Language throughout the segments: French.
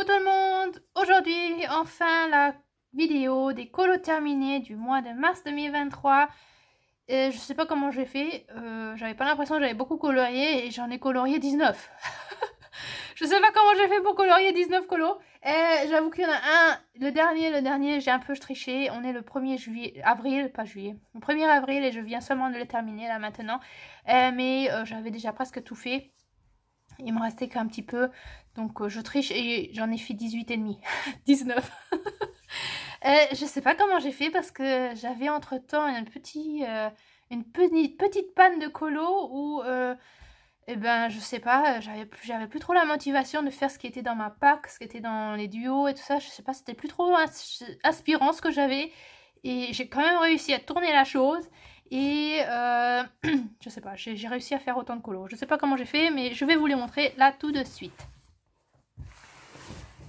tout le monde! Aujourd'hui, enfin la vidéo des colos terminés du mois de mars 2023. Je sais pas comment j'ai fait, j'avais pas l'impression que j'avais beaucoup colorié et j'en ai colorié 19. Je sais pas comment j'ai fait pour colorier 19 colos. J'avoue qu'il y en a un, le dernier, j'ai un peu triché. On est le 1er juillet, avril, pas juillet. Le 1er avril et je viens seulement de le terminer là maintenant. Mais j'avais déjà presque tout fait. Il me restait qu'un petit peu, donc je triche et j'en ai fait 18 et demi, 19. Je sais pas comment j'ai fait parce que j'avais entre temps une petite panne de colo où eh ben je sais pas, j'avais plus trop la motivation de faire ce qui était dans ma pack, ce qui était dans les duos et tout ça. Je sais pas, c'était plus trop inspirant ce que j'avais et j'ai quand même réussi à tourner la chose. Et je sais pas, j'ai réussi à faire autant de colos. Je sais pas comment j'ai fait, mais je vais vous les montrer là tout de suite.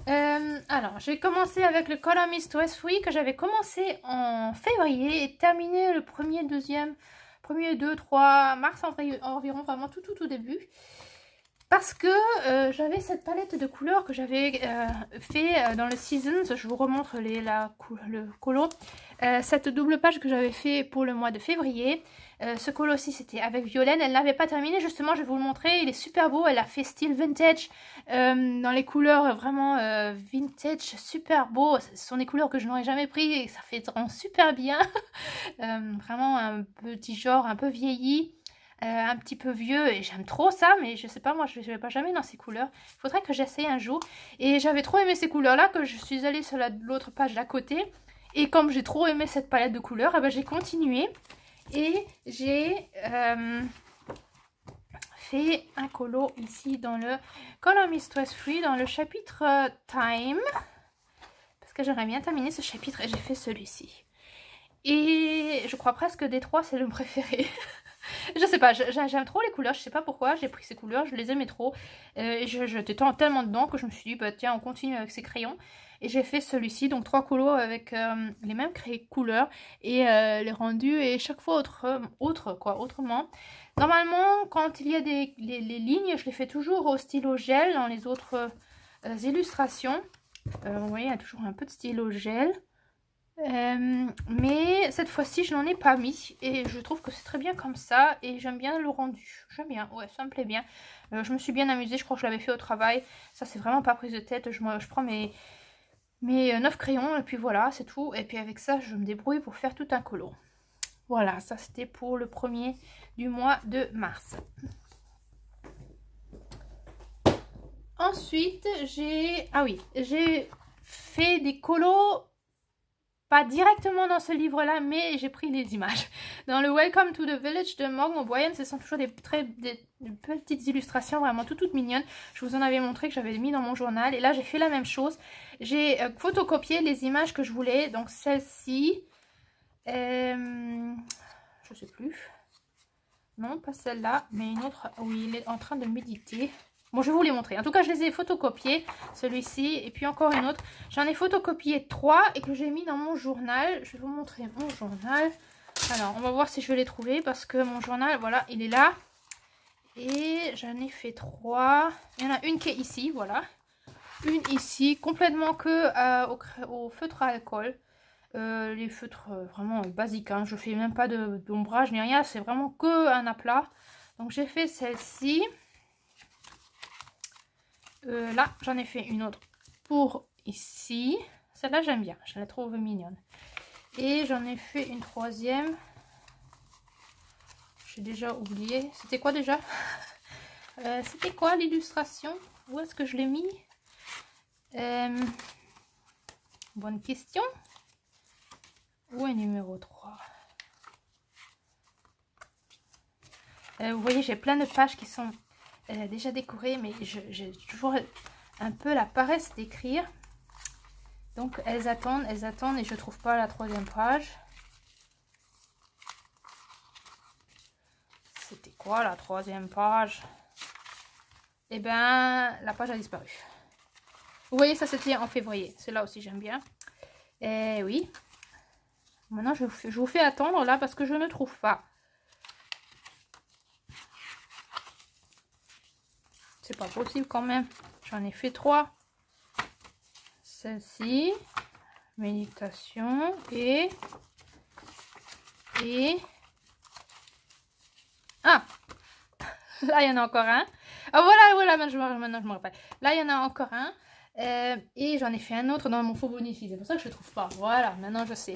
Alors, j'ai commencé avec le Colorist Stress Free que j'avais commencé en février et terminé le 1er, 2, 3 mars environ, vraiment tout début. Parce que j'avais cette palette de couleurs que j'avais fait dans le Seasons. Je vous remontre le colo. Cette double page que j'avais fait pour le mois de février. Ce colo aussi c'était avec Violaine. Elle n'avait pas terminé justement, je vais vous le montrer. Il est super beau, elle a fait style vintage. Dans les couleurs vraiment vintage, super beau. Ce sont des couleurs que je n'aurais jamais pris et ça fait vraiment super bien. Vraiment un petit genre un peu vieilli. Un petit peu vieux et j'aime trop ça, mais je sais pas, moi je vais pas jamais dans ces couleurs. Il faudrait que j'essaye un jour. Et j'avais trop aimé ces couleurs là que je suis allée sur l'autre page d'à côté. Et comme j'ai trop aimé cette palette de couleurs, eh ben, j'ai continué. Et j'ai fait un colo ici dans le Color Me Stress Free, dans le chapitre Time. Parce que j'aimerais bien terminer ce chapitre et j'ai fait celui-ci. Et je crois presque des trois, c'est le préféré. Je sais pas, j'aime trop les couleurs, je sais pas pourquoi, j'ai pris ces couleurs, je les aimais trop. Et j'étais tellement dedans que je me suis dit, bah tiens, on continue avec ces crayons. Et j'ai fait celui-ci, donc 3 colos avec les mêmes couleurs et les rendus, et chaque fois autrement. Normalement, quand il y a les lignes, je les fais toujours au stylo gel dans les autres illustrations. Vous voyez, il y a toujours un peu de stylo gel. Mais cette fois-ci je n'en ai pas mis et je trouve que c'est très bien comme ça et j'aime bien le rendu, j'aime bien, ouais, ça me plaît bien. Je me suis bien amusée, je crois que je l'avais fait au travail, ça c'est vraiment pas prise de tête. Je prends mes 9 crayons et puis voilà, c'est tout, et puis avec ça je me débrouille pour faire tout un colo. Voilà, ça c'était pour le 1er du mois de mars. Ensuite j'ai fait des colos. Pas directement dans ce livre-là, mais j'ai pris des images. Dans le Welcome to the Village de Morgan O'Brien, ce sont toujours des petites illustrations vraiment toutes mignonnes. Je vous en avais montré que j'avais mis dans mon journal. Et là, j'ai fait la même chose. J'ai photocopié les images que je voulais. Donc celle-ci. Je sais plus. Non, pas celle-là, mais une autre où il est en train de méditer. Bon, je vais vous les montrer. En tout cas, je les ai photocopiés, celui-ci, et puis encore une autre. J'en ai photocopié 3 et que j'ai mis dans mon journal. Je vais vous montrer mon journal. Alors, on va voir si je vais les trouver parce que mon journal, voilà, il est là. Et j'en ai fait 3. Il y en a une qui est ici, voilà. Une ici, complètement que au feutre à alcool. Les feutres vraiment basiques, hein. Je fais même pas d'ombrage ni rien, c'est vraiment que un aplat. Donc j'ai fait celle-ci. Là, j'en ai fait une autre pour ici. Celle-là, j'aime bien. Je la trouve mignonne. Et j'en ai fait une troisième. J'ai déjà oublié. C'était quoi déjà? C'était quoi l'illustration? Où est-ce que je l'ai mis? Bonne question. Où est numéro 3? Vous voyez, j'ai plein de pages qui sont déjà décorée, mais j'ai toujours un peu la paresse d'écrire. Donc elles attendent et je trouve pas la troisième page. C'était quoi la troisième page? Eh ben, la page a disparu. Vous voyez, ça c'était en février. Celle-là aussi j'aime bien. Eh oui. Maintenant je vous fais attendre là parce que je ne trouve pas. C'est pas possible quand même. J'en ai fait 3. celle-ci, méditation, et... Ah! Là, il y en a encore un. Ah, voilà, maintenant je me rappelle. Là, il y en a encore un. Et j'en ai fait un autre dans mon Fibonacci. C'est pour ça que je ne trouve pas. Voilà, maintenant je sais.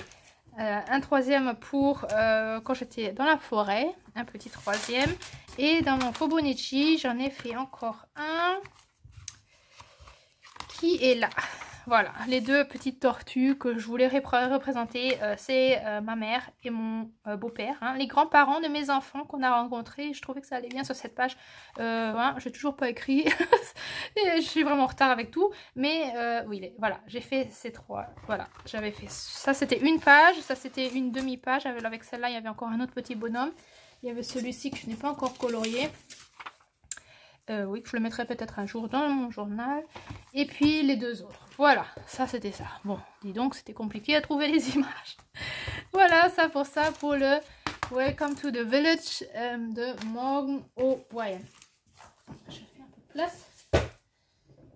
Un troisième pour quand j'étais dans la forêt. Un petit troisième. Et dans mon Fibonacci, j'en ai fait encore un qui est là. Voilà, les deux petites tortues que je voulais représenter, c'est ma mère et mon beau-père, hein, les grands-parents de mes enfants qu'on a rencontrés. Je trouvais que ça allait bien sur cette page. Hein, j'ai toujours pas écrit, et je suis vraiment en retard avec tout. Mais oui, voilà, j'ai fait ces trois. Voilà, j'avais fait ça, c'était une page, ça c'était une demi-page. Avec celle-là, il y avait encore un autre petit bonhomme. Il y avait celui-ci que je n'ai pas encore colorié. Oui, que je le mettrai peut-être un jour dans mon journal. Et puis les deux autres. Voilà, ça c'était ça. Bon, dis donc, c'était compliqué à trouver les images. Voilà, ça pour le Welcome to the Village de Morgan O'Brien. Je fais un peu de place.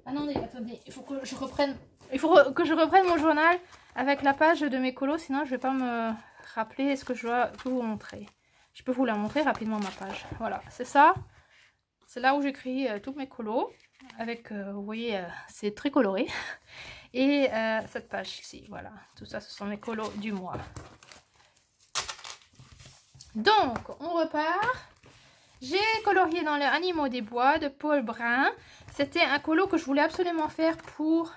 Attendez, il faut que je reprenne. Il faut que je reprenne mon journal avec la page de mes colos, sinon je vais pas me rappeler ce que je dois vous montrer. Je peux vous la montrer rapidement ma page. Voilà, c'est ça. C'est là où j'écris tous mes colos. Avec, vous voyez, c'est très coloré. Et cette page ici, voilà. Tout ça, ce sont mes colos du mois. Donc, on repart. J'ai colorié dans les Animaux des bois de Paul Brun. C'était un colo que je voulais absolument faire pour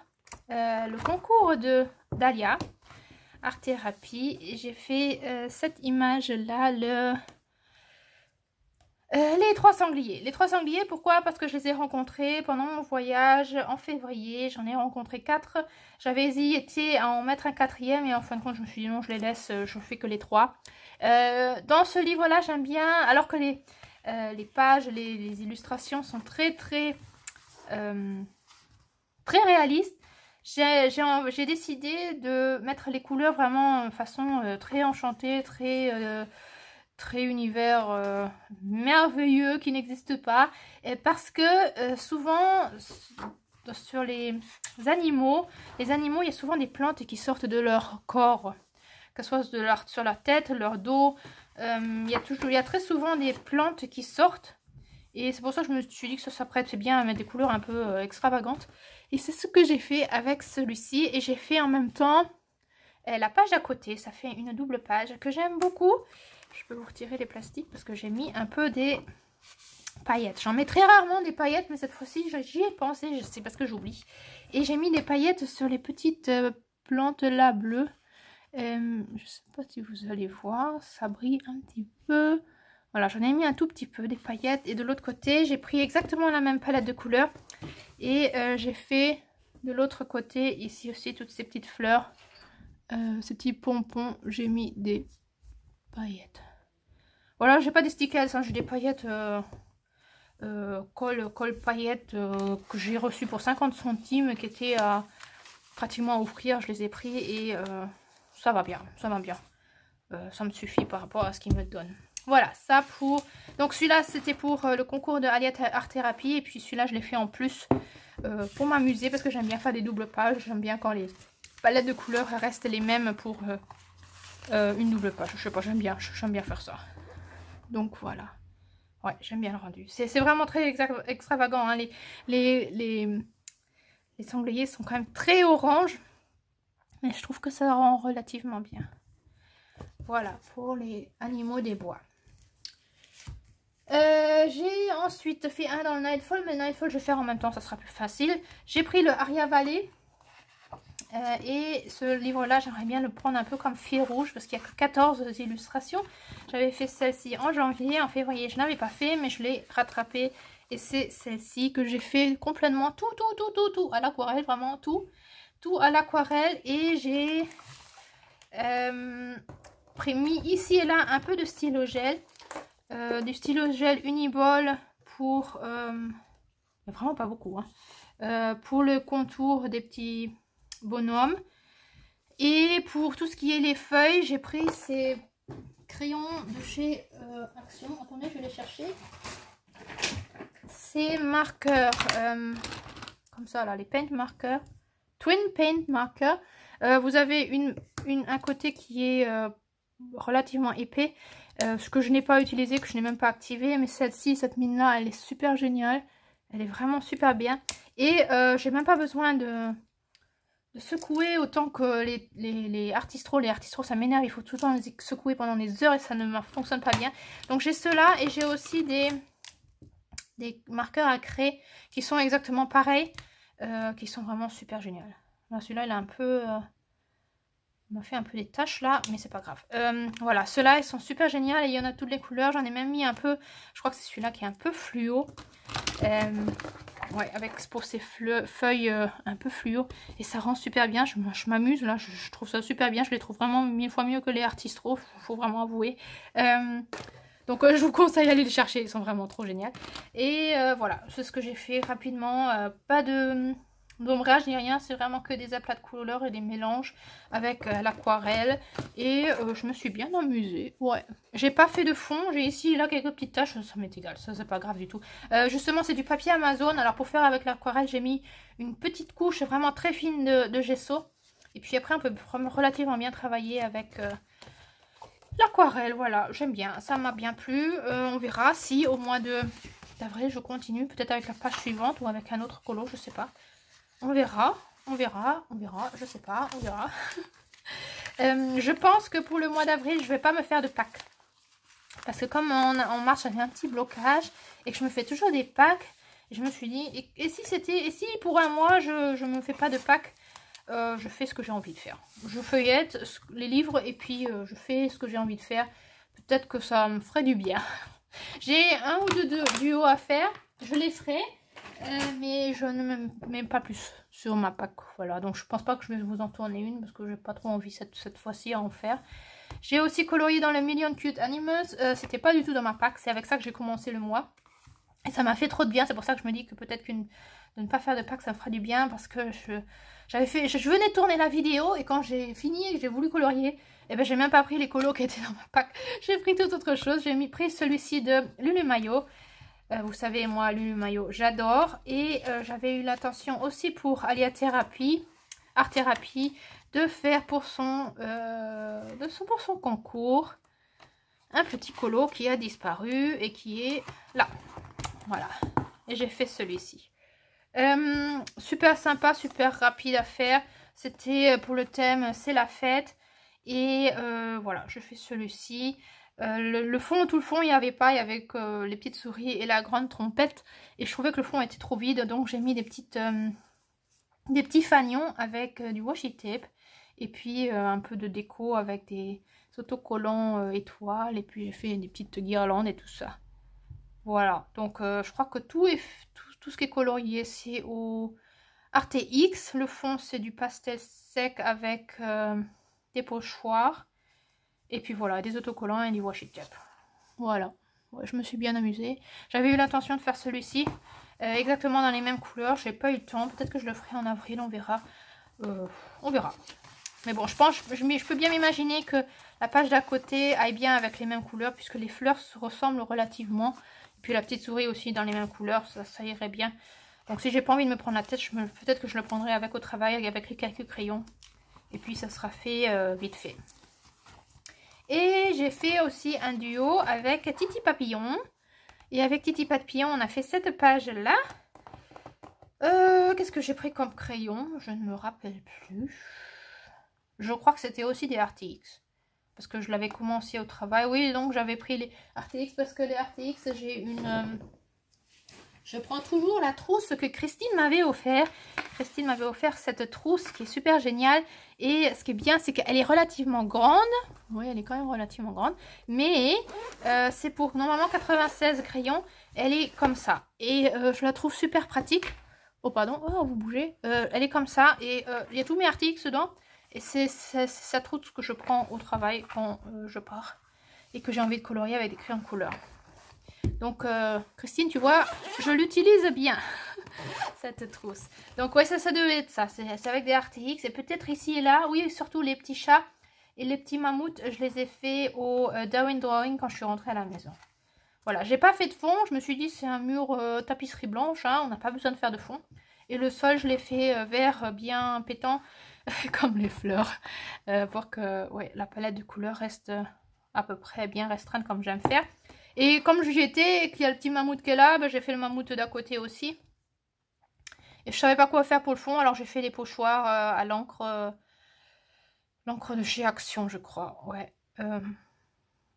le concours de Dahlia, Art Thérapie. Et j'ai fait cette image-là, les trois sangliers. Les trois sangliers, pourquoi? Parce que je les ai rencontrés pendant mon voyage en février. J'en ai rencontré 4. J'avais hésité à en mettre un 4e et en fin de compte, je me suis dit non, je les laisse, je fais que les 3. Dans ce livre-là, j'aime bien, alors que les pages, les illustrations sont très réalistes. J'ai décidé de mettre les couleurs vraiment de façon très enchantée, très univers merveilleux qui n'existe pas, et parce que souvent sur les animaux, il y a souvent des plantes qui sortent de leur corps, que ce soit sur la tête, leur dos. Il y a très souvent des plantes qui sortent, et c'est pour ça que je me suis dit que ça s'apprête bien à mettre des couleurs un peu extravagantes, et c'est ce que j'ai fait avec celui-ci. Et j'ai fait en même temps la page à côté, ça fait une double page que j'aime beaucoup. Je peux vous retirer les plastiques parce que j'ai mis un peu des paillettes. J'en mets très rarement des paillettes, mais cette fois-ci, j'y ai pensé. C'est parce que j'oublie. Et j'ai mis des paillettes sur les petites plantes là bleues. Je sais pas si vous allez voir. Ça brille un petit peu. Voilà, j'en ai mis un tout petit peu, des paillettes. Et de l'autre côté, j'ai pris exactement la même palette de couleurs. Et j'ai fait de l'autre côté, ici aussi, toutes ces petites fleurs. Ces petits pompons. J'ai mis des paillettes. Voilà, j'ai pas des stickers, hein, j'ai des paillettes colle paillettes que j'ai reçues pour 50 centimes, qui étaient pratiquement à offrir. Je les ai pris et ça va bien, ça va bien. Ça me suffit par rapport à ce qu'ils me donnent. Voilà, ça pour... Donc celui-là, c'était pour le concours de Dahlia Art Thérapie. Et puis celui-là, je l'ai fait en plus pour m'amuser, parce que j'aime bien faire des doubles pages. J'aime bien quand les palettes de couleurs restent les mêmes pour... une double page, je sais pas, j'aime bien faire ça. Donc voilà, ouais, j'aime bien le rendu. C'est vraiment très extravagant, hein. Les sangliers sont quand même très orange, mais je trouve que ça rend relativement bien. Voilà pour les Animaux des bois. J'ai ensuite fait un dans le Nightfall, mais le Nightfall je vais faire en même temps, ça sera plus facile. J'ai pris le Aria Valley. Et ce livre-là, j'aimerais bien le prendre un peu comme fil rouge, parce qu'il n'y a que 14 illustrations. J'avais fait celle-ci en janvier, en février, je n'avais pas fait, mais je l'ai rattrapée. Et c'est celle-ci que j'ai fait complètement tout à l'aquarelle, vraiment tout à l'aquarelle. Et j'ai mis ici et là un peu de stylo gel, du stylo gel Uniball pour, vraiment pas beaucoup, hein, pour le contour des petits bonhomme. Et pour tout ce qui est les feuilles, j'ai pris ces crayons de chez Action. Attendez, je vais les chercher. Ces marqueurs comme ça là, les paint marqueurs. Twin Paint Marker. Vous avez un côté qui est relativement épais, ce que je n'ai pas utilisé, que je n'ai même pas activé, mais celle-ci, cette mine-là, elle est super géniale. Elle est vraiment super bien. Et j'ai même pas besoin de secouer autant que les artistros. Les artistros, ça m'énerve, il faut tout le temps les secouer pendant des heures et ça ne fonctionne pas bien. Donc j'ai ceux-là et j'ai aussi des marqueurs à craie qui sont exactement pareils, qui sont vraiment super géniaux. Celui-là, il a un peu... il m'a fait un peu des taches là, mais c'est pas grave. Voilà, ceux-là, ils sont super géniaux et il y en a toutes les couleurs. J'en ai même mis un peu, je crois que c'est celui-là qui est un peu fluo. Ouais, avec pour ces feuilles un peu fluo. Et ça rend super bien, je m'amuse là, je trouve ça super bien. Je les trouve vraiment 1000 fois mieux que les Artistro, faut vraiment avouer. Donc je vous conseille d'aller les chercher, ils sont vraiment trop géniaux. Et voilà, c'est ce que j'ai fait rapidement. Pas d'ombrage ni rien, c'est vraiment que des aplats de couleurs et des mélanges avec l'aquarelle. Et je me suis bien amusée. Ouais, j'ai pas fait de fond, j'ai ici et là quelques petites taches, ça m'est égal, ça c'est pas grave du tout. Justement, c'est du papier Amazon. Alors pour faire avec l'aquarelle, j'ai mis une petite couche vraiment très fine de gesso. Et puis après, on peut relativement bien travailler avec... l'aquarelle, voilà, j'aime bien, ça m'a bien plu. On verra si au mois d'avril je continue, peut-être avec la page suivante ou avec un autre colo, je sais pas. On verra, je sais pas, on verra. Je pense que pour le mois d'avril, je vais pas me faire de packs. Parce que comme en mars, j'avais un petit blocage et que je me fais toujours des packs, je me suis dit, et si pour un mois, je me fais pas de packs, je fais ce que j'ai envie de faire. Je feuillette les livres et puis je fais ce que j'ai envie de faire. Peut-être que ça me ferait du bien. J'ai un ou deux duos à faire. Je les ferai. Mais je ne mets pas plus sur ma pack. Voilà. Donc je pense pas que je vais vous en tourner une parce que j'ai pas trop envie cette fois-ci à en faire. J'ai aussi colorié dans le Million Cute Animals. C'était pas du tout dans ma pack. C'est avec ça que j'ai commencé le mois. Et ça m'a fait trop de bien. C'est pour ça que je me dis que peut-être de ne pas faire de pack, ça me fera du bien. Parce que je venais de tourner la vidéo. Et quand j'ai fini et que j'ai voulu colorier, et ben j'ai même pas pris les colos qui étaient dans ma pack. J'ai pris toute autre chose. J'ai pris celui-ci de Lulu Mayo. Vous savez, moi, Lulu Mayo, j'adore. Et j'avais eu l'intention aussi pour Alia Therapy, Art Thérapie, de faire pour son concours un petit colo qui a disparu et qui est là. Voilà. Et j'ai fait celui-ci. Super sympa, super rapide à faire. C'était pour le thème, c'est la fête. Et voilà, je fais celui-ci. Le fond, tout le fond, il n'y avait pas. Il y avait que les petites souris et la grande trompette. Et je trouvais que le fond était trop vide. Donc j'ai mis des petits fanions avec du washi tape. Et puis un peu de déco avec des autocollants étoiles. Et puis j'ai fait des petites guirlandes et tout ça. Voilà. Donc je crois que tout ce qui est colorié, c'est au Arte X. Le fond, c'est du pastel sec avec des pochoirs. Et puis voilà, des autocollants et du washi tape. Voilà, ouais, je me suis bien amusée. J'avais eu l'intention de faire celui-ci exactement dans les mêmes couleurs. J'ai pas eu le temps. Peut-être que je le ferai en avril, on verra. On verra. Mais bon, je pense, je peux bien m'imaginer que la page d'à côté aille bien avec les mêmes couleurs, puisque les fleurs se ressemblent relativement. Et puis la petite souris aussi dans les mêmes couleurs, ça irait bien. Donc si j'ai pas envie de me prendre la tête, peut-être que je le prendrai avec au travail, avec les quelques crayons. Et puis ça sera fait vite fait. Et j'ai fait aussi un duo avec Titi Papillon. Et avec Titi Papillon, on a fait cette page-là. Qu'est-ce que j'ai pris comme crayon? Je ne me rappelle plus. Je crois que c'était aussi des RTX. Parce que je l'avais commencé au travail. Oui, donc j'avais pris les RTX parce que les RTX, j'ai une... Je prends toujours la trousse que Christine m'avait offert. Christine m'avait offert cette trousse qui est super géniale. Et ce qui est bien, c'est qu'elle est relativement grande. Oui, elle est quand même relativement grande. Mais c'est pour normalement 96 crayons. Elle est comme ça. Et je la trouve super pratique. Oh, pardon. Oh, vous bougez. Elle est comme ça. Et il y a tous mes articles dedans. Et c'est cette trousse que je prends au travail quand je pars. Et que j'ai envie de colorier avec des crayons de couleur. Donc, Christine, tu vois, je l'utilise bien, cette trousse. Donc, ouais, ça devait être ça. C'est avec des RTX. Et peut-être ici et là, oui, surtout les petits chats et les petits mammouths, je les ai fait au Darwin Drawing quand je suis rentrée à la maison. Voilà, j'ai pas fait de fond. Je me suis dit, c'est un mur tapisserie blanche, hein, on n'a pas besoin de faire de fond. Et le sol, je l'ai fait vert bien pétant, comme les fleurs, pour que ouais, la palette de couleurs reste à peu près bien restreinte comme j'aime faire. Et comme j'y étais et qu'il y a le petit mammouth qui est là, j'ai fait le mammouth d'à côté aussi. Et je savais pas quoi faire pour le fond, alors j'ai fait les pochoirs à l'encre de chez Action, je crois. Ouais.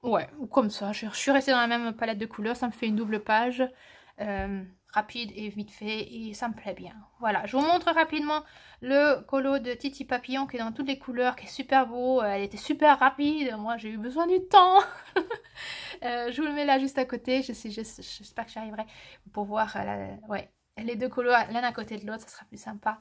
Ouais, ou comme ça. Je suis restée dans la même palette de couleurs. Ça me fait une double page. Rapide et vite fait. Et ça me plaît bien. Voilà, je vous montre rapidement le colo de Titi Papillon qui est dans toutes les couleurs, qui est super beau. Elle était super rapide. Moi, j'ai eu besoin du temps. Je vous le mets là juste à côté. J'espère que j'arriverai pour voir ouais, les deux colos l'un à côté de l'autre. Ça sera plus sympa.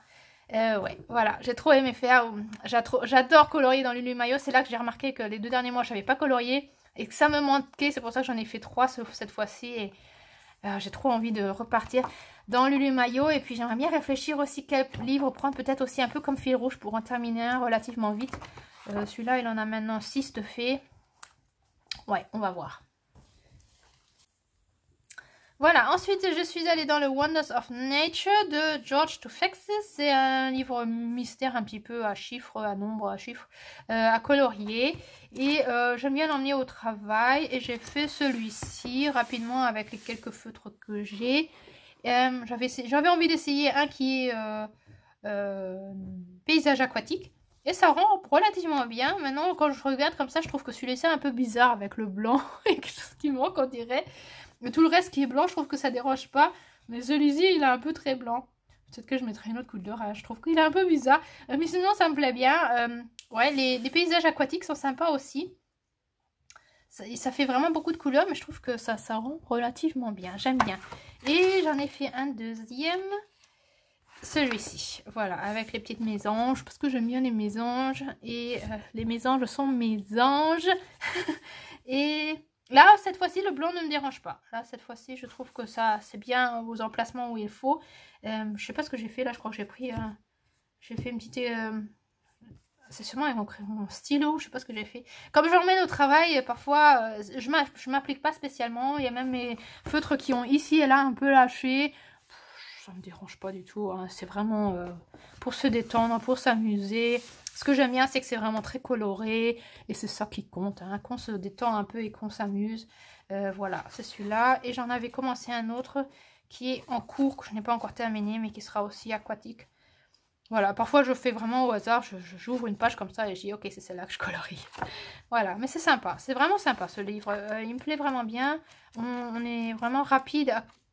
Ouais, voilà, j'ai trop aimé faire. J'adore colorier dans Lulu Maillot. C'est là que j'ai remarqué que les 2 derniers mois, je n'avais pas colorié et que ça me manquait. C'est pour ça que j'en ai fait 3 cette fois-ci. Et j'ai trop envie de repartir dans Lulu Maillot. Et puis j'aimerais bien réfléchir aussi quel livre prendre, peut-être aussi un peu comme fil rouge pour en terminer un relativement vite. Celui-là, il en a maintenant 6 de fait. Ouais, on va voir. Voilà, ensuite je suis allée dans le Wonders of Nature de George Tufekci. C'est un livre mystère un petit peu à chiffres, à nombres, à chiffres, à colorier. Et j'aime bien l'emmener au travail. Et j'ai fait celui-ci rapidement avec les quelques feutres que j'ai. J'avais envie d'essayer un qui est paysage aquatique. Et ça rend relativement bien. Maintenant, quand je regarde comme ça, je trouve que celui-ci est un peu bizarre avec le blanc. Et quelque chose qui manque, on dirait. Mais tout le reste qui est blanc, je trouve que ça dérange pas. Mais celui-ci, il est un peu très blanc. Peut-être que je mettrai une autre couleur. Je trouve qu'il est un peu bizarre. Mais sinon, ça me plaît bien. Ouais, les paysages aquatiques sont sympas aussi. Ça fait vraiment beaucoup de couleurs, mais je trouve que ça rend relativement bien. J'aime bien. Et j'en ai fait un deuxième. Celui-ci. Voilà, avec les petites mésanges. Parce que j'aime bien les mésanges. Et les mésanges sont mes anges. Et... là, cette fois-ci, le blanc ne me dérange pas. Là, cette fois-ci, je trouve que ça, c'est bien aux emplacements où il faut. Je sais pas ce que j'ai fait. Là, je crois que j'ai pris... j'ai fait une petite... c'est sûrement avec mon stylo. Je sais pas ce que j'ai fait. Comme je l'emmène au travail, parfois, je m'applique pas spécialement. Il y a même mes feutres qui ont ici et là un peu lâché. Ça me dérange pas du tout. Hein. C'est vraiment pour se détendre, pour s'amuser. Ce que j'aime bien, c'est que c'est vraiment très coloré. Et c'est ça qui compte. Hein, qu'on se détend un peu et qu'on s'amuse. Voilà, c'est celui-là. Et j'en avais commencé un autre qui est en cours, que je n'ai pas encore terminé, mais qui sera aussi aquatique. Voilà, parfois je fais vraiment au hasard. J'ouvre une page comme ça et je dis, ok, c'est celle-là que je colorie. Voilà, mais c'est sympa. C'est vraiment sympa ce livre. Il me plaît vraiment bien. On est vraiment rapide.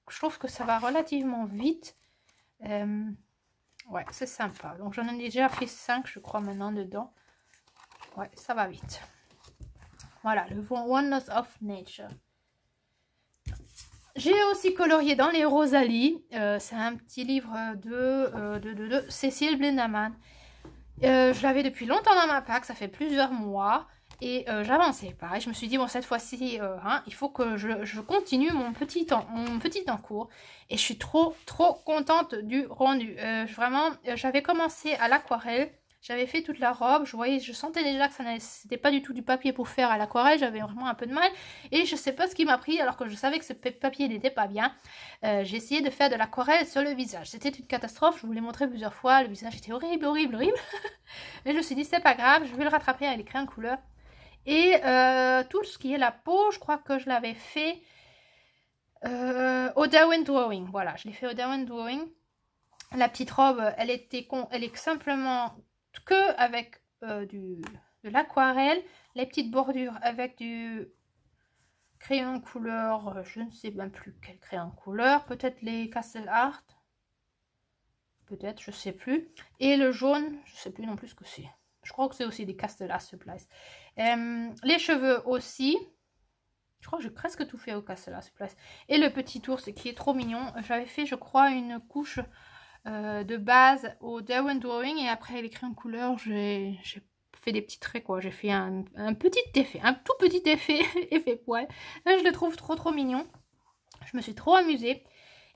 Je trouve que ça va relativement vite. Ouais, c'est sympa. Donc j'en ai déjà fait 5, je crois, maintenant dedans. Ouais, ça va vite. Voilà, le Wonders of Nature. J'ai aussi colorié dans les Rosalie. C'est un petit livre de Cécile Blinderman. Je l'avais depuis longtemps dans ma pack, ça fait plusieurs mois. Et j'avançais pas. Et je me suis dit, bon, cette fois-ci, hein, il faut que je continue mon petit encours. Et je suis trop contente du rendu. Vraiment, j'avais commencé à l'aquarelle. J'avais fait toute la robe. Je sentais déjà que c'était pas du tout du papier pour faire à l'aquarelle. J'avais vraiment un peu de mal. Et je sais pas ce qui m'a pris, alors que je savais que ce papier n'était pas bien. J'ai essayé de faire de l'aquarelle sur le visage. C'était une catastrophe. Je vous l'ai montré plusieurs fois. Le visage était horrible. Mais je me suis dit, c'est pas grave. Je vais le rattraper avec les crayons de couleur. Et tout ce qui est la peau, je crois que je l'avais fait au Darwin Drawing. Voilà, je l'ai fait au Darwin Drawing. La petite robe, elle est simplement que avec de l'aquarelle. Les petites bordures avec du crayon couleur, je ne sais même plus quel crayon couleur. Peut-être les Castle Art. Peut-être, je sais plus. Et le jaune, je sais plus non plus ce que c'est. Je crois que c'est aussi des Castle Art Supplies. Les cheveux aussi. Je crois que j'ai presque tout fait au Castle Art Supplies. Et le petit ours qui est trop mignon. J'avais fait, je crois, une couche de base au Darwin Drawing. Et après, les crayons de couleur, j'ai fait des petits traits, quoi. J'ai fait un petit effet, un tout petit effet, effet poil. Je le trouve trop mignon. Je me suis trop amusée.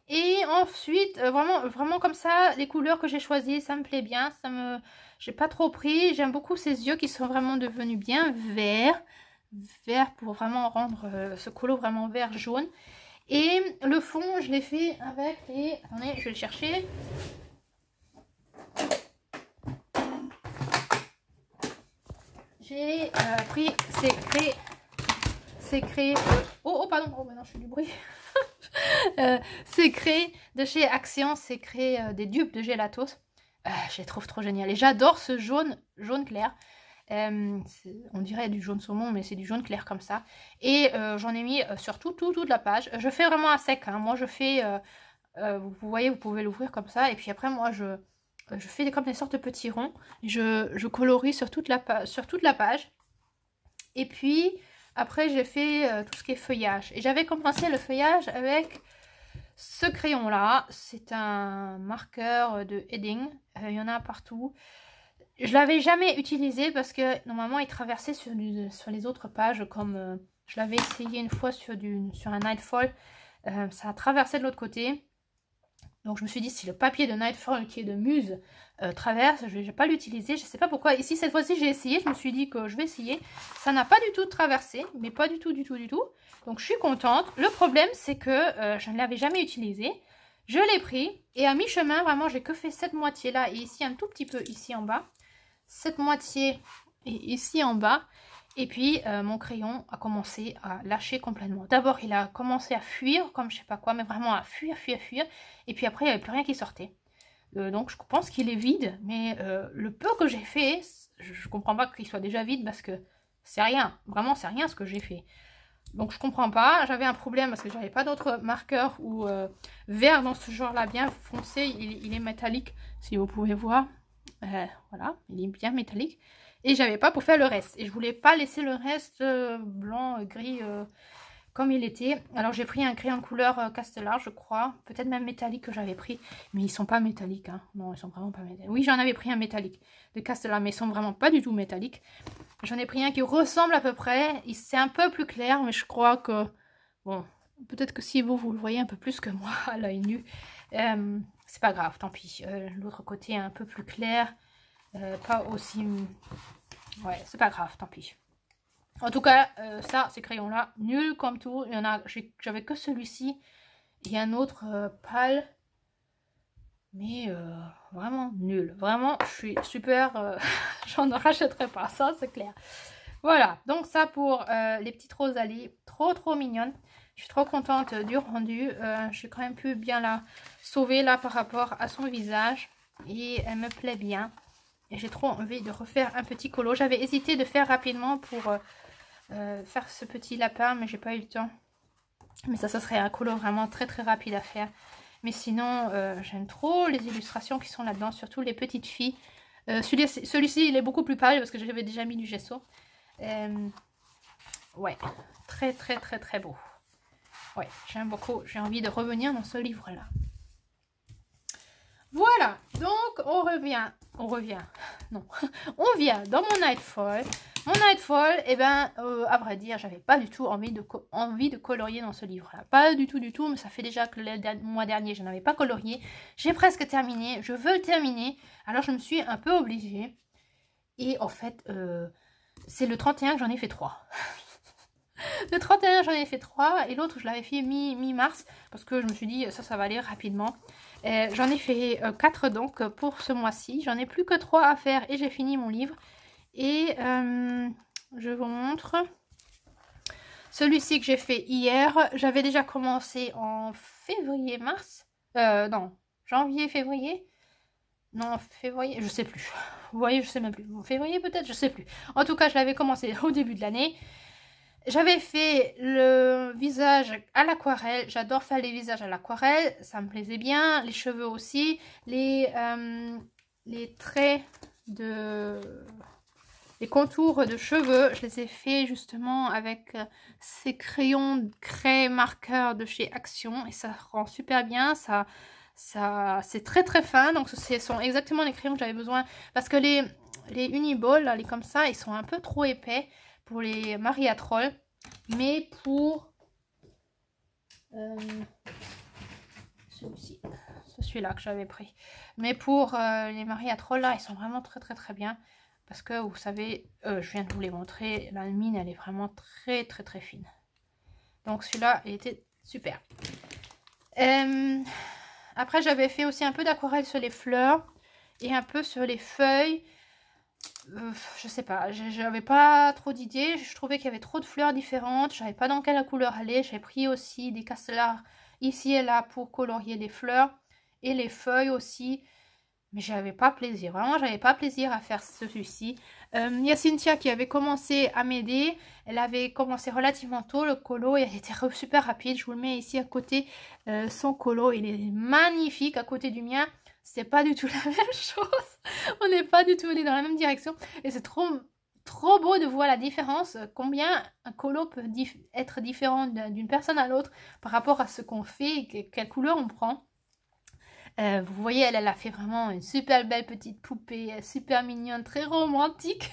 Et ensuite, vraiment comme ça, les couleurs que j'ai choisies, ça me plaît bien. J'ai pas trop pris. J'aime beaucoup ces yeux qui sont vraiment devenus bien verts. Vert pour vraiment rendre ce colo vraiment vert jaune. Et le fond, je l'ai fait avec les... Attendez, je vais le chercher. j'ai pris c'est créé oh pardon, oh maintenant je fais du bruit. C'est créé de chez Action, c'est créé des dupes de Gelatos. Je les trouve trop géniales et j'adore ce jaune clair. On dirait du jaune saumon, mais c'est du jaune clair comme ça. Et j'en ai mis sur toute la page. Je fais vraiment à sec, hein. Moi je fais, vous voyez, vous pouvez l'ouvrir comme ça. Et puis après moi je fais comme des sortes de petits ronds. Je colorie sur toute la page. Et puis après j'ai fait tout ce qui est feuillage. Et j'avais commencé le feuillage avec ce crayon là. C'est un marqueur de Edding. Il y en a partout. Je l'avais jamais utilisé parce que normalement il traversait sur les autres pages, comme je l'avais essayé une fois sur un Nightfall. Ça a traversé de l'autre côté. Donc je me suis dit, si le papier de Nightfall qui est de Muse traverse, je ne vais pas l'utiliser. Je ne sais pas pourquoi. Ici cette fois-ci j'ai essayé, je me suis dit que je vais essayer. Ça n'a pas du tout traversé, mais pas du tout. Donc je suis contente. Le problème c'est que je ne l'avais jamais utilisé. Je l'ai pris et à mi-chemin, vraiment j'ai que fait cette moitié là et ici un tout petit peu ici en bas. Cette moitié est ici en bas. Et puis mon crayon a commencé à lâcher complètement. D'abord il a commencé à fuir comme je sais pas quoi, mais vraiment à fuir. Et puis après il n'y avait plus rien qui sortait. Donc je pense qu'il est vide, mais le peu que j'ai fait, je comprends pas qu'il soit déjà vide parce que c'est rien. Vraiment c'est rien ce que j'ai fait. Donc je comprends pas. J'avais un problème parce que j'avais pas d'autres marqueurs ou vert dans ce genre là bien foncé. Il est métallique si vous pouvez voir. Voilà, il est bien métallique. Et j'avais pas pour faire le reste. Et je voulais pas laisser le reste blanc, gris, comme il était. Alors j'ai pris un crayon de couleur Castellar, je crois. Peut-être même métallique que j'avais pris. Mais ils sont pas métalliques. Hein. Non, ils sont vraiment pas métalliques. Oui, j'en avais pris un métallique de Castellar, mais ils sont vraiment pas du tout métalliques. J'en ai pris un qui ressemble à peu près. C'est un peu plus clair, mais je crois que... Bon, peut-être que si vous le voyez un peu plus que moi à l'œil nu. C'est pas grave, tant pis. L'autre côté est un peu plus clair. Pas aussi... Ouais, c'est pas grave, tant pis. En tout cas, ça, ces crayons-là, nul comme tout. Il y en a, j'avais que celui-ci. Et un autre pâle. Mais vraiment nul. Vraiment, je suis super... J'en rachèterai pas, ça, c'est clair. Voilà, donc ça pour les petites rosalies. Trop mignonnes. Je suis trop contente du rendu. J'ai quand même pu bien la sauver là par rapport à son visage. Et elle me plaît bien. Et j'ai trop envie de refaire un petit colo. J'avais hésité de faire rapidement pour faire ce petit lapin, mais j'ai pas eu le temps. Mais ça serait un colo vraiment très rapide à faire. Mais sinon, j'aime trop les illustrations qui sont là-dedans, surtout les petites filles. Celui-ci, il est beaucoup plus pâle parce que j'avais déjà mis du gesso. Ouais, très beau. Ouais, j'aime beaucoup. J'ai envie de revenir dans ce livre-là. Voilà, donc on vient dans mon Nightfall. Mon Nightfall, eh ben, à vrai dire, j'avais pas du tout envie de colorier dans ce livre-là. Pas du tout, mais ça fait déjà que le mois dernier, je n'avais pas colorié. J'ai presque terminé, je veux le terminer. Alors je me suis un peu obligée. Et en fait, c'est le 31 que j'en ai fait 3. Le 31, j'en ai fait 3 et l'autre, je l'avais fait mi-mars parce que je me suis dit, ça va aller rapidement. J'en ai fait 4 donc pour ce mois-ci. J'en ai plus que 3 à faire et j'ai fini mon livre. Et je vous montre. Celui-ci que j'ai fait hier, j'avais déjà commencé en février-mars. Non, janvier-février. Non, février, je sais plus. Vous voyez, je sais même plus. Février peut-être, je sais plus. En tout cas, je l'avais commencé au début de l'année. J'avais fait le visage à l'aquarelle. J'adore faire les visages à l'aquarelle. Ça me plaisait bien. Les cheveux aussi. Les traits de... Les contours de cheveux, je les ai fait justement avec ces crayons de craie marqueurs de chez Action. Et ça rend super bien. C'est très fin. Donc ce sont exactement les crayons que j'avais besoin. Parce que les Uniball, là, les comme ça, ils sont un peu trop épais pour les Maria Troll, mais pour celui-là que j'avais pris, mais pour les Maria Troll là, ils sont vraiment très bien parce que vous savez, je viens de vous les montrer, la mine elle est vraiment très fine. Donc celui-là il était super. Après j'avais fait aussi un peu d'aquarelle sur les fleurs et un peu sur les feuilles. je sais pas, j'avais pas trop d'idées, je trouvais qu'il y avait trop de fleurs différentes, je savais pas dans quelle couleur aller, j'ai pris aussi des castellaires ici et là pour colorier les fleurs et les feuilles aussi, mais j'avais pas plaisir, vraiment j'avais pas plaisir à faire celui-ci. Il y a Cynthia qui avait commencé à m'aider, elle avait commencé relativement tôt le colo et elle était super rapide, je vous le mets ici à côté, son colo, il est magnifique à côté du mien. C'est pas du tout la même chose. On n'est pas du tout allé dans la même direction. Et c'est trop beau de voir la différence. Combien un colo peut être différent d'une personne à l'autre par rapport à ce qu'on fait et quelle couleur on prend. Vous voyez, elle a fait vraiment une super belle petite poupée, super mignonne, très romantique.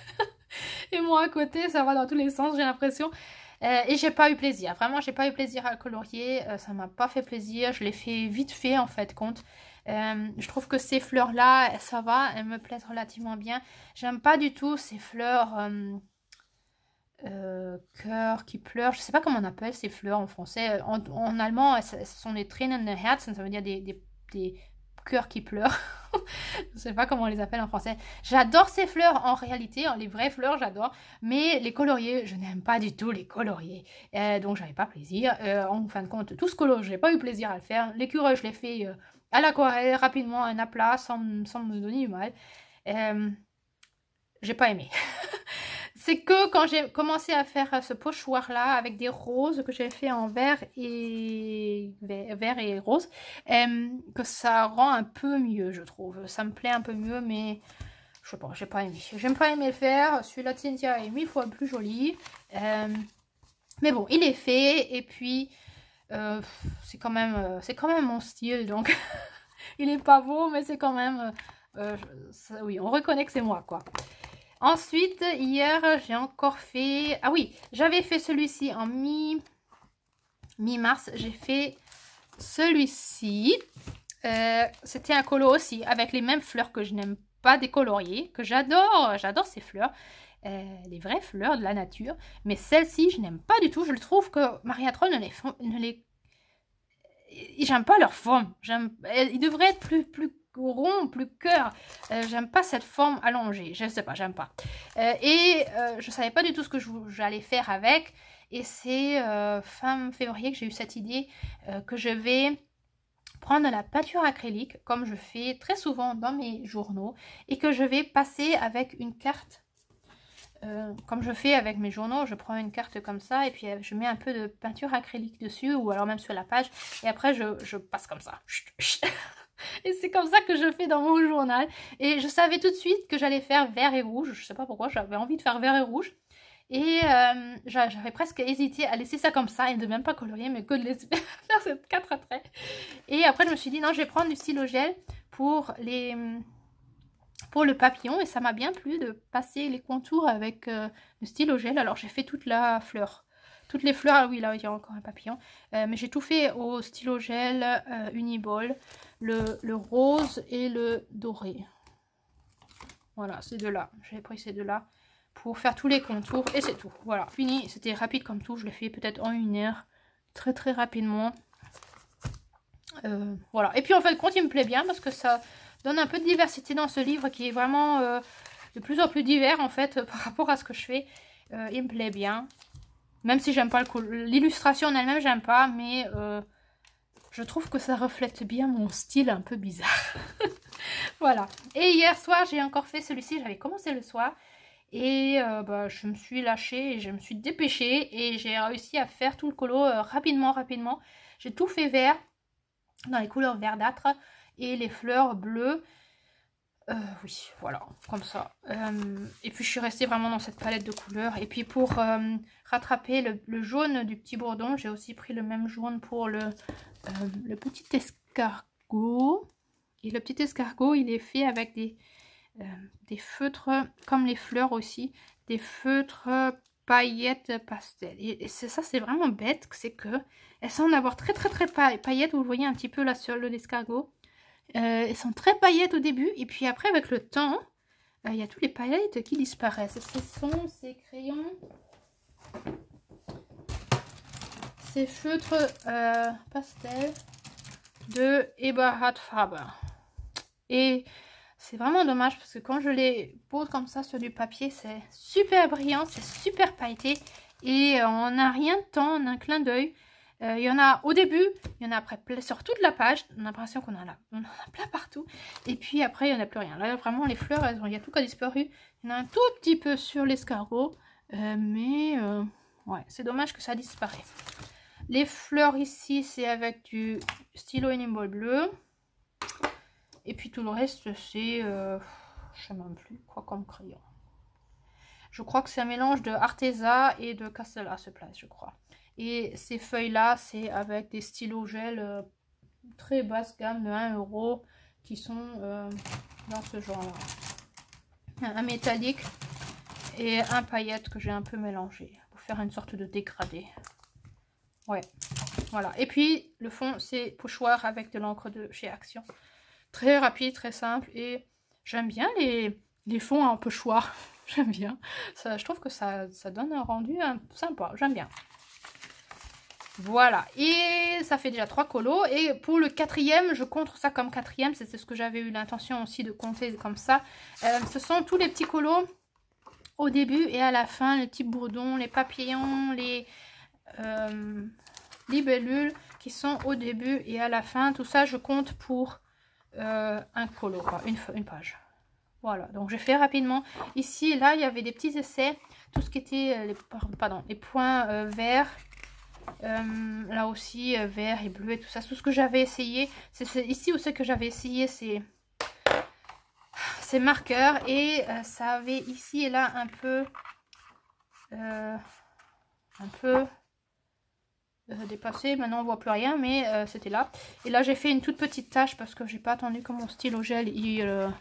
Et moi à côté, ça va dans tous les sens, j'ai l'impression. Et j'ai pas eu plaisir. Vraiment, j'ai pas eu plaisir à le colorier. Ça m'a pas fait plaisir. Je l'ai fait vite fait en fait compte. Je trouve que ces fleurs là ça va, elles me plaisent relativement bien. J'aime pas du tout ces fleurs cœur qui pleurent, je sais pas comment on appelle ces fleurs en français, en allemand ce sont des Tränen Herzen, ça veut dire des cœurs qui pleurent. Je sais pas comment on les appelle en français. J'adore ces fleurs en réalité, les vraies fleurs j'adore, mais les coloriés, je n'aime pas du tout les coloriés. Donc j'avais pas plaisir. En fin de compte, tout ce colo, j'ai pas eu plaisir à le faire. L'écureuil, je l'ai fait à l'aquarelle, rapidement, un aplat, sans me donner du mal. J'ai pas aimé. C'est que quand j'ai commencé à faire ce pochoir là avec des roses que j'ai fait en vert et rose, que ça rend un peu mieux, je trouve. Ça me plaît un peu mieux, mais je sais pas, j'ai pas aimé. J'aime pas aimé le faire. Celui-là de Cynthia est 1000 fois plus joli. Mais bon, il est fait et puis c'est quand même mon style, donc il est pas beau, mais c'est quand même oui, on reconnaît que c'est moi quoi. Ensuite, hier, j'ai encore fait... Ah oui, j'avais fait celui-ci en mi-mars. J'ai fait celui-ci. C'était un colo aussi, avec les mêmes fleurs que je n'aime pas décolorier, que j'adore. J'adore ces fleurs. Les vraies fleurs de la nature. Mais celle-ci, je n'aime pas du tout. Je trouve que Maria Troll j'aime pas leur forme. Ils devraient être plus rond, plus cœur. J'aime pas cette forme allongée. Je sais pas, j'aime pas. Je savais pas du tout ce que j'allais faire avec. Et c'est fin février que j'ai eu cette idée que je vais prendre la peinture acrylique, comme je fais très souvent dans mes journaux, et que je vais passer avec une carte. Comme je fais avec mes journaux, je prends une carte comme ça et puis je mets un peu de peinture acrylique dessus ou alors même sur la page et après je passe comme ça. Et c'est comme ça que je fais dans mon journal. Et je savais tout de suite que j'allais faire vert et rouge. Je sais pas pourquoi, j'avais envie de faire vert et rouge. Et j'avais presque hésité à laisser ça comme ça et de même pas colorier, mais que de laisser faire ces 4 traits. Et après je me suis dit non, je vais prendre du stylo gel pour le papillon et ça m'a bien plu de passer les contours avec le stylo gel. Alors j'ai fait toute la fleur, toutes les fleurs. Ah oui, là il y a encore un papillon, mais j'ai tout fait au stylo gel Uniball, le rose et le doré. Voilà, ces deux là, j'ai pris ces deux là pour faire tous les contours et c'est tout. Voilà, fini. C'était rapide comme tout, je l'ai fait peut-être en 1 heure, très rapidement. Voilà, et puis en fait compte il me plaît bien parce que ça donne un peu de diversité dans ce livre qui est vraiment de plus en plus divers en fait par rapport à ce que je fais. Il me plaît bien, même si j'aime pas l'illustration en elle-même, j'aime pas, mais je trouve que ça reflète bien mon style un peu bizarre. Voilà, et hier soir j'ai encore fait celui-ci, j'avais commencé le soir et je me suis lâchée et je me suis dépêchée et j'ai réussi à faire tout le colo rapidement. J'ai tout fait vert dans les couleurs verdâtres et les fleurs bleues. Oui, voilà, comme ça. Et puis je suis restée vraiment dans cette palette de couleurs. Et puis pour rattraper le jaune du petit bourdon, j'ai aussi pris le même jaune pour le petit escargot. Et le petit escargot, il est fait avec des feutres, comme les fleurs aussi, des feutres paillettes pastel. Et c'est ça, c'est vraiment bête, c'est que elles semblent avoir très paillettes. Vous voyez un petit peu là sur l'escargot. Elles sont très paillettes au début et puis après avec le temps il y a toutes les paillettes qui disparaissent. Ce sont ces crayons, ces feutres pastel de Eberhard Faber et C'est vraiment dommage parce que quand je les pose comme ça sur du papier, c'est super brillant, c'est super pailleté. Et on n'a rien de temps, on a un clin d'œil. Il y en a au début, il y en a après sur toute la page. On a l'impression qu'on en a plein partout. Et puis après, il n'y en a plus rien. Là, vraiment, les fleurs, il y a tout qui a disparu. Il y en a un tout petit peu sur l'escargot. Ouais, c'est dommage que ça disparaît. Les fleurs ici, c'est avec du stylo Inimball bleu. Et puis tout le reste, c'est... je sais même plus quoi comme crayon. Je crois que c'est un mélange de Arteza et de Castle à ce place, je crois. Et ces feuilles-là, c'est avec des stylos gel très basse gamme de 1 € qui sont dans ce genre-là. Un métallique et un paillette que j'ai un peu mélangé pour faire une sorte de dégradé. Ouais, voilà. Et puis, le fond, c'est pochoir avec de l'encre de chez Action. Très rapide, très simple et j'aime bien les fonds en pochoir. J'aime bien. Ça, je trouve que ça donne un rendu sympa. J'aime bien. Voilà, et ça fait déjà 3 colos. Et pour le 4e, je compte ça comme 4e. C'est ce que j'avais eu l'intention aussi de compter comme ça. Ce sont tous les petits colos au début et à la fin. Les petits bourdons, les papillons, les libellules qui sont au début et à la fin. Tout ça, je compte pour un colo, quoi, une page. Voilà, donc je fais rapidement. Ici et là, il y avait des petits essais. Tout ce qui était les points verts. Là aussi vert et bleu et tout ça, tout ce que j'avais essayé, c'est ici où c'est que j'avais essayé ces marqueurs et ça avait ici et là un peu dépassé. Maintenant on voit plus rien, mais c'était là. Et là j'ai fait une toute petite tache parce que j'ai pas attendu que mon stylo gel il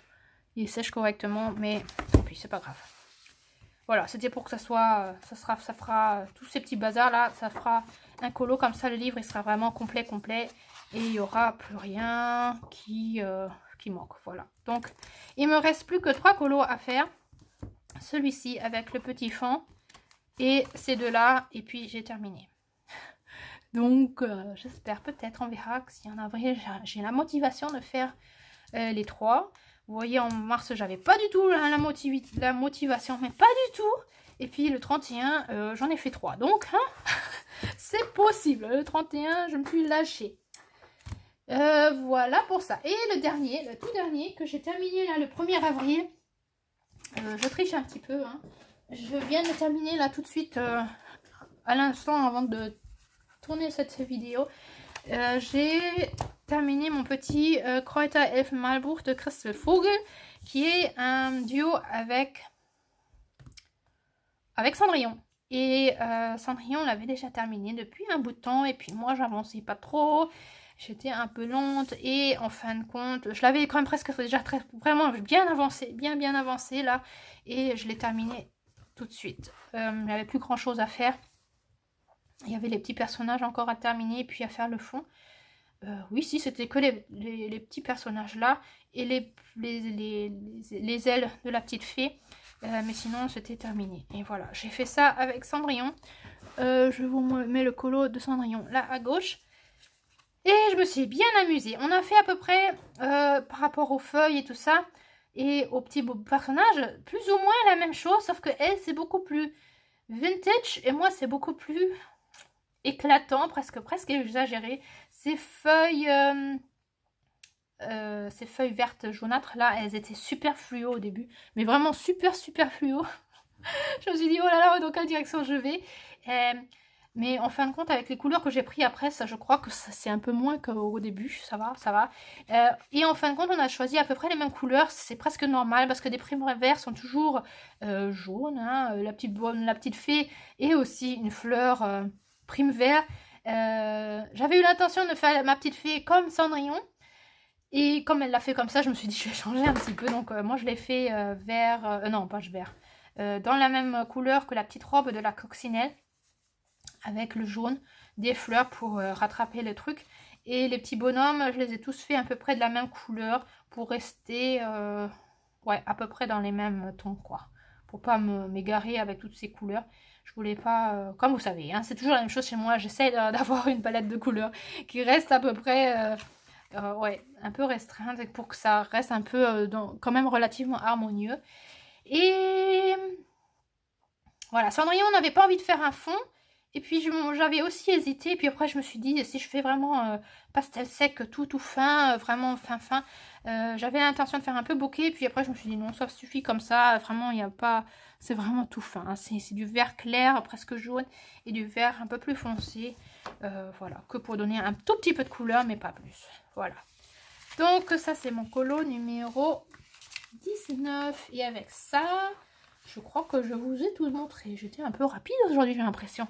sèche correctement, mais tant pis, c'est pas grave. Voilà, c'était pour que ça soit, ça fera tous ces petits bazars là, ça fera un colo comme ça, le livre il sera vraiment complet et il n'y aura plus rien qui manque. Voilà, donc il me reste plus que 3 colos à faire. Celui-ci avec le petit fond et ces deux là et puis j'ai terminé. Donc j'espère, peut-être, on verra que si en avril j'ai la motivation de faire les 3. Vous voyez, en mars, j'avais pas du tout la motivation, mais pas du tout. Et puis le 31, j'en ai fait 3. Donc, hein, c'est possible. Le 31, je me suis lâchée. Voilà pour ça. Et le tout dernier, que j'ai terminé là le 1er avril. Je triche un petit peu. Hein. Je viens de terminer là tout de suite, à l'instant, avant de tourner cette vidéo. J'ai terminé mon petit Kräuter Elfenmalbuch de Christel Vogel, qui est un duo avec Cendrillon. Et Cendrillon l'avait déjà terminé depuis un bout de temps, et puis moi j'avançais pas trop, j'étais un peu lente, et en fin de compte, je l'avais quand même presque déjà vraiment bien avancé là, et je l'ai terminé tout de suite. Il n'y avait plus grand chose à faire. Il y avait les petits personnages encore à terminer, puis à faire le fond. Oui, si, c'était que les petits personnages là, et les ailes de la petite fée. Mais sinon, c'était terminé. Et voilà, j'ai fait ça avec Cendrillon. Je vous mets le colo de Cendrillon là à gauche. Et je me suis bien amusée. On a fait à peu près, par rapport aux feuilles et tout ça, et aux petits personnages, plus ou moins la même chose, sauf que elle, c'est beaucoup plus vintage, et moi, c'est beaucoup plus éclatant, presque exagéré. Ces feuilles vertes jaunâtres là, elles étaient super fluo au début, mais vraiment super fluo. Je me suis dit oh là là, dans quelle direction je vais, mais en fin de compte avec les couleurs que j'ai pris après, ça je crois que c'est un peu moins qu'au début. Ça va. Et en fin de compte on a choisi à peu près les mêmes couleurs, c'est presque normal parce que des primes verts sont toujours jaunes, hein, la petite fée et aussi une fleur prime vert. J'avais eu l'intention de faire ma petite fée comme Cendrillon, et comme elle l'a fait comme ça, je me suis dit je vais changer un petit peu. Donc moi je l'ai fait vert, non pas vert, dans la même couleur que la petite robe de la coccinelle, avec le jaune des fleurs pour rattraper le truc. Et les petits bonhommes, je les ai tous fait à peu près de la même couleur pour rester ouais, à peu près dans les mêmes tons, quoi, pour pas m'égarer avec toutes ces couleurs. Je voulais pas, comme vous savez, hein, c'est toujours la même chose chez moi, j'essaie d'avoir une palette de couleurs qui reste à peu près Ouais, un peu restreinte pour que ça reste un peu quand même relativement harmonieux. Et voilà, Cendrillon, on n'avait pas envie de faire un fond. Et puis j'avais aussi hésité. Et puis après, je me suis dit, si je fais vraiment pastel sec, tout fin, vraiment fin. J'avais l'intention de faire un peu bokeh. Et puis après, je me suis dit, non, ça suffit comme ça. Vraiment, il n'y a pas... C'est vraiment tout fin. Hein. C'est du vert clair, presque jaune. Et du vert un peu plus foncé. Voilà, que pour donner un tout petit peu de couleur, mais pas plus. Voilà. Donc ça, c'est mon colo numéro 19. Et avec ça... Je crois que je vous ai tout montré. J'étais un peu rapide aujourd'hui, j'ai l'impression,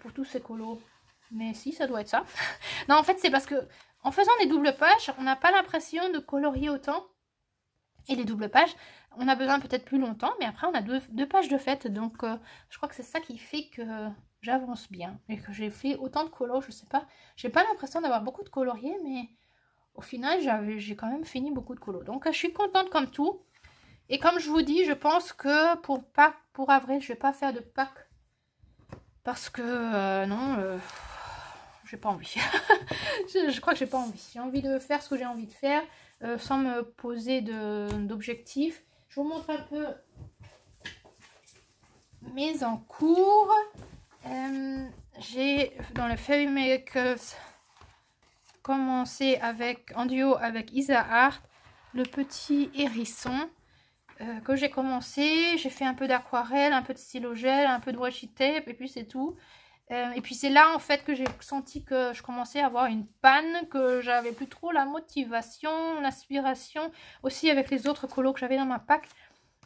pour tous ces colos. Mais si, ça doit être ça. Non, en fait, c'est parce que en faisant des doubles pages, on n'a pas l'impression de colorier autant. Et les doubles pages, on a besoin peut-être plus longtemps, mais après, on a deux pages de fait. Donc, je crois que c'est ça qui fait que j'avance bien. Et que j'ai fait autant de colos, je sais pas. J'ai pas l'impression d'avoir beaucoup de coloriés, mais au final, j'ai quand même fini beaucoup de colos. Donc, je suis contente comme tout. Et comme je vous dis, je pense que pour Pâques, pour avril, je vais pas faire de Pâques. Parce que non, j'ai pas envie. je crois que j'ai pas envie. J'ai envie de faire ce que j'ai envie de faire sans me poser d'objectifs. Je vous montre un peu mes encours. J'ai dans le Fairy Makers commencé en duo avec Isa Art, le petit hérisson. Que j'ai commencé, j'ai fait un peu d'aquarelle, un peu de stylo gel, un peu de washi tape et puis c'est tout. Et puis c'est là en fait que j'ai senti que je commençais à avoir une panne, que j'avais plus trop la motivation, l'inspiration, aussi avec les autres colos que j'avais dans ma pack.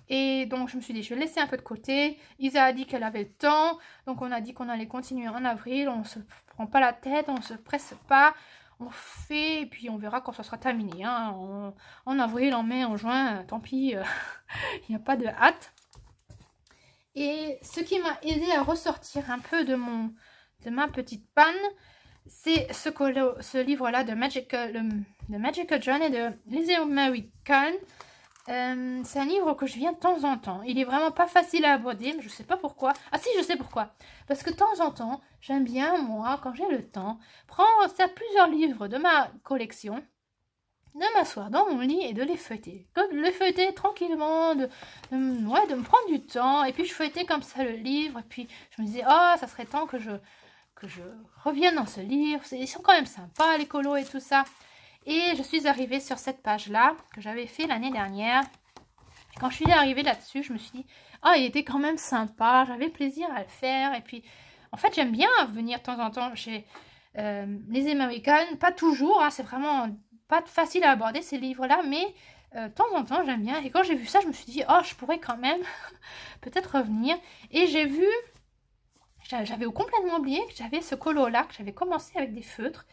Et donc je me suis dit je vais laisser un peu de côté. Isa a dit qu'elle avait le temps, donc on a dit qu'on allait continuer en avril, on se prend pas la tête, on se presse pas. On fait et puis on verra quand ça sera terminé. Hein. En avril, en mai, en juin, tant pis, il n'y a pas de hâte. Et ce qui m'a aidé à ressortir un peu de ma petite panne, c'est ce livre-là de Magical Journey de Lizzie Mary Kahn. C'est un livre que je viens de temps en temps. Il est vraiment pas facile à aborder, mais je sais pas pourquoi. Ah si, je sais pourquoi. Parce que de temps en temps, j'aime bien, moi, quand j'ai le temps, prendre plusieurs livres de ma collection, de m'asseoir dans mon lit et de les feuilleter. De les feuilleter tranquillement, de me prendre du temps. Et puis je feuilletais comme ça le livre, et puis je me disais, oh, ça serait temps que je revienne dans ce livre. Ils sont quand même sympas, les colos et tout ça. Et je suis arrivée sur cette page-là, que j'avais fait l'année dernière. Et quand je suis arrivée là-dessus, je me suis dit, ah, il était quand même sympa, j'avais plaisir à le faire. Et puis, en fait, j'aime bien venir de temps en temps chez les Américaines. Pas toujours, hein, c'est vraiment pas facile à aborder ces livres-là, mais de temps en temps, j'aime bien. Et quand j'ai vu ça, je me suis dit, oh, je pourrais quand même peut-être revenir. Et j'ai vu, j'avais complètement oublié que j'avais ce colo-là, que j'avais commencé avec des feutres.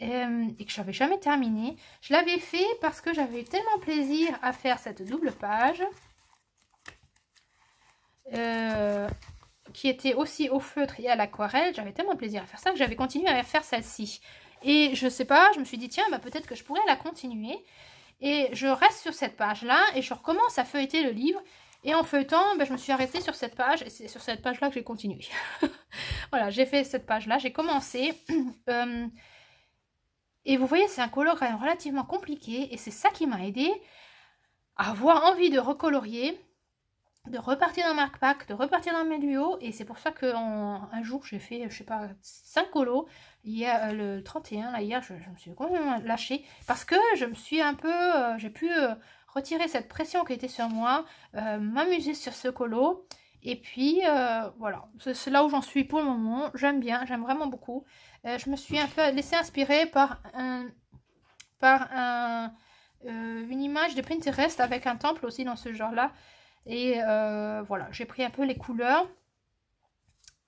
Et que je n'avais jamais terminé. Je l'avais fait parce que j'avais eu tellement plaisir à faire cette double page qui était aussi au feutre et à l'aquarelle. J'avais tellement plaisir à faire ça que j'avais continué à faire celle-ci. Et je sais pas, je me suis dit tiens, bah, peut-être que je pourrais la continuer. Et je reste sur cette page-là et je recommence à feuilleter le livre. Et en feuilletant, bah, je me suis arrêtée sur cette page et c'est sur cette page-là que j'ai continué. Voilà, j'ai fait cette page-là, j'ai commencé... Et vous voyez, c'est un color quand même relativement compliqué. Et c'est ça qui m'a aidé à avoir envie de recolorier, de repartir dans Mark Pack, de repartir dans mes duos. Et c'est pour ça qu'un jour, j'ai fait, je sais pas, 5 colos. Hier, le 31, là, hier, je me suis complètement lâchée. Parce que je me suis un peu... j'ai pu retirer cette pression qui était sur moi, m'amuser sur ce colo. Et puis, voilà, c'est là où j'en suis pour le moment. J'aime bien, j'aime vraiment beaucoup. Je me suis un peu laissée inspirer par une image de Pinterest avec un temple aussi dans ce genre-là. Et voilà, j'ai pris un peu les couleurs.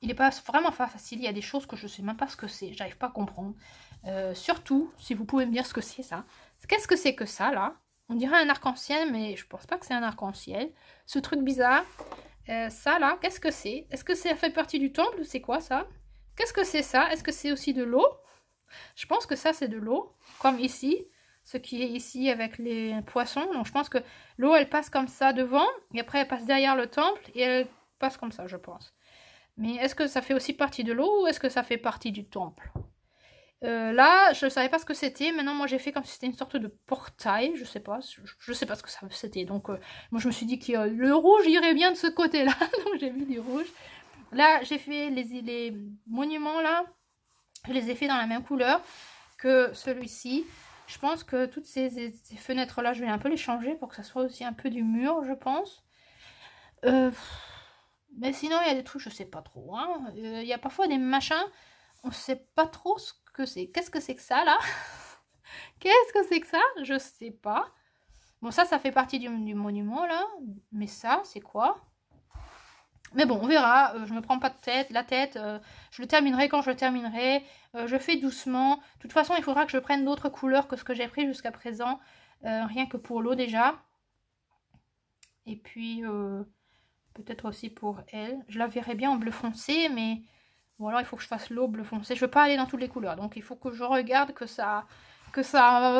Il n'est pas vraiment facile, il y a des choses que je ne sais même pas ce que c'est, j'arrive pas à comprendre. Surtout, si vous pouvez me dire ce que c'est ça. Qu'est-ce que c'est que ça, là? On dirait un arc-en-ciel, mais je pense pas que c'est un arc-en-ciel. Ce truc bizarre. Ça, là, qu'est-ce que c'est? Est-ce que ça fait partie du temple ou c'est quoi, ça? Qu'est-ce que c'est ça? Est-ce que c'est aussi de l'eau? Je pense que ça, c'est de l'eau, comme ici. Ce qui est ici avec les poissons. Donc, je pense que l'eau, elle passe comme ça devant. Et après, elle passe derrière le temple. Et elle passe comme ça, je pense. Mais est-ce que ça fait aussi partie de l'eau ou est-ce que ça fait partie du temple? Là, je ne savais pas ce que c'était. Maintenant, moi, j'ai fait comme si c'était une sorte de portail. Je sais pas ce que ça c'était. Donc, moi, je me suis dit que le rouge irait bien de ce côté-là. Donc, j'ai mis du rouge. Là, j'ai fait les monuments, là. Je les ai fait dans la même couleur que celui-ci. Je pense que toutes ces fenêtres-là, je vais un peu les changer pour que ça soit aussi un peu du mur, je pense. Mais sinon, il y a des trucs, je sais pas trop. Hein. Il y a parfois des machins, on sait pas trop ce que c'est. Qu'est-ce que c'est que ça, là? Qu'est-ce que c'est que ça? Je sais pas. Bon, ça fait partie du monument, là. Mais ça, c'est quoi? Mais bon, on verra. Je me prends pas de la tête. Je le terminerai quand je le terminerai. Je fais doucement. De toute façon, il faudra que je prenne d'autres couleurs que ce que j'ai pris jusqu'à présent. Rien que pour l'eau, déjà. Et puis, peut-être aussi pour elle. Je la verrai bien en bleu foncé, mais... Bon, alors il faut que je fasse l'eau bleu foncé. Je ne veux pas aller dans toutes les couleurs. Donc, il faut que je regarde que ça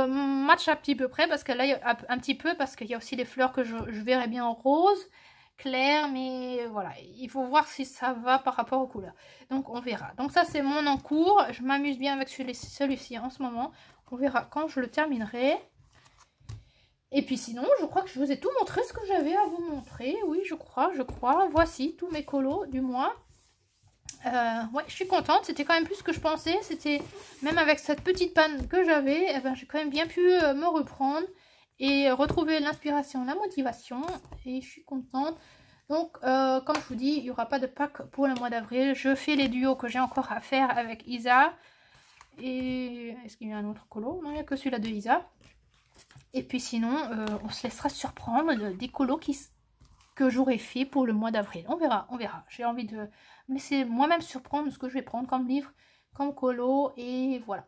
matche à petit peu près. Parce que là, un petit peu, parce qu'il y a aussi les fleurs que je verrai bien en rose clair, mais voilà, il faut voir si ça va par rapport aux couleurs. Donc on verra. Donc ça c'est mon en cours. Je m'amuse bien avec celui-ci en ce moment. On verra quand je le terminerai. Et puis sinon, je crois que je vous ai tout montré ce que j'avais à vous montrer. Oui, je crois. Voici tous mes colos du mois. Ouais, je suis contente. C'était quand même plus que je pensais. C'était même avec cette petite panne que j'avais, eh ben, j'ai quand même bien pu me reprendre et retrouver l'inspiration, la motivation. Et je suis contente. Donc, comme je vous dis, il n'y aura pas de pack pour le mois d'avril. Je fais les duos que j'ai encore à faire avec Isa. Et est-ce qu'il y a un autre colo? Non, il n'y a que celui-là de Isa. Et puis sinon, on se laissera surprendre des colos que j'aurais fait pour le mois d'avril. On verra, on verra. J'ai envie de me laisser moi-même surprendre de ce que je vais prendre comme livre, comme colo. Et voilà.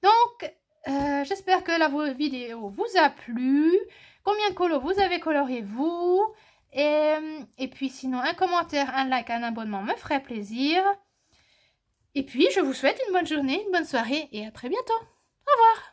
Donc, j'espère que la vidéo vous a plu. Combien de colos vous avez coloré vous? Et puis sinon, un commentaire, un like, un abonnement me ferait plaisir. Et puis, je vous souhaite une bonne journée, une bonne soirée et à très bientôt. Au revoir.